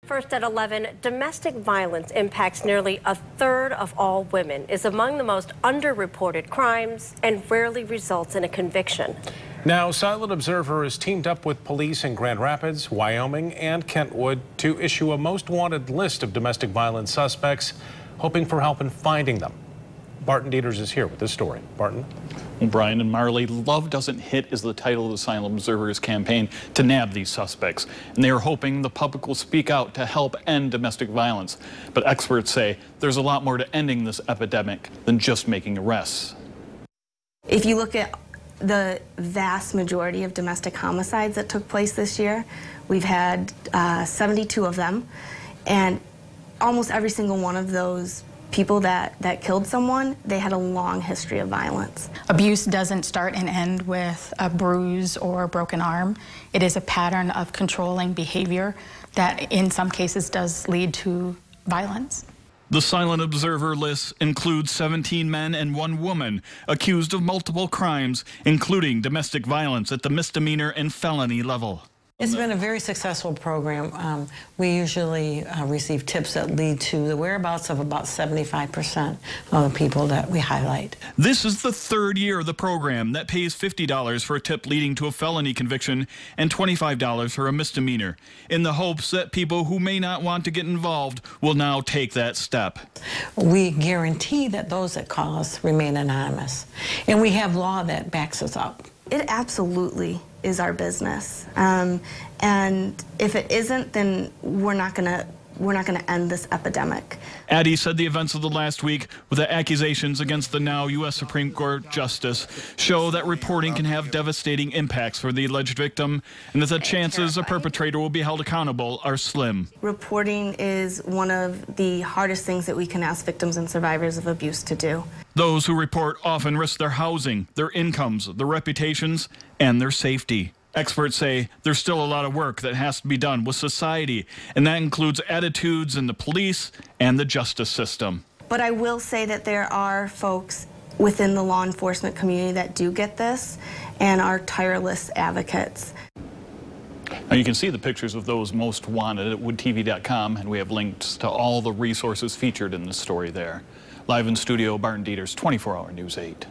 First at 11, domestic violence impacts nearly a third of all women, is among the most underreported crimes, and rarely results in a conviction. Now, Silent Observer has teamed up with police in Grand Rapids, Wyoming, and Kentwood to issue a most wanted list of domestic violence suspects, hoping for help in finding them. Barton Dieters is here with this story. Barton. Well, Brian and Marley, Love Doesn't Hit is the title of the Silent Observer's campaign to nab these suspects. And they are hoping the public will speak out to help end domestic violence. But experts say there's a lot more to ending this epidemic than just making arrests. If you look at the vast majority of domestic homicides that took place this year, we've had 72 of them. And almost every single one of those people that killed someone, they had a long history of violence. Abuse doesn't start and end with a bruise or a broken arm. It is a pattern of controlling behavior that in some cases does lead to violence. The Silent Observer list includes 17 men and 1 woman accused of multiple crimes, including domestic violence at the misdemeanor and felony level. It's been a very successful program. We usually receive tips that lead to the whereabouts of about 75% of the people that we highlight. This is the 3rd year of the program that pays $50 for a tip leading to a felony conviction and $25 for a misdemeanor, in the hopes that people who may not want to get involved will now take that step. We guarantee that those that call us remain anonymous, and we have law that backs us up. It absolutely is our business, and if it isn't, then we're not gonna end this epidemic. Addie said the events of the last week, with the accusations against the now U.S. Supreme Court Justice, show that reporting can have devastating impacts for the alleged victim, and that the chances a perpetrator will be held accountable are slim. Reporting is one of the hardest things that we can ask victims and survivors of abuse to do. Those who report often risk their housing, their incomes, their reputations, and their safety. Experts say there's still a lot of work that has to be done with society, and that includes attitudes in the police and the justice system. But I will say that there are folks within the law enforcement community that do get this and are tireless advocates. Now you can see the pictures of those most wanted at woodtv.com, and we have links to all the resources featured in this story there. Live in studio, Barton Dieters, 24 Hour News 8.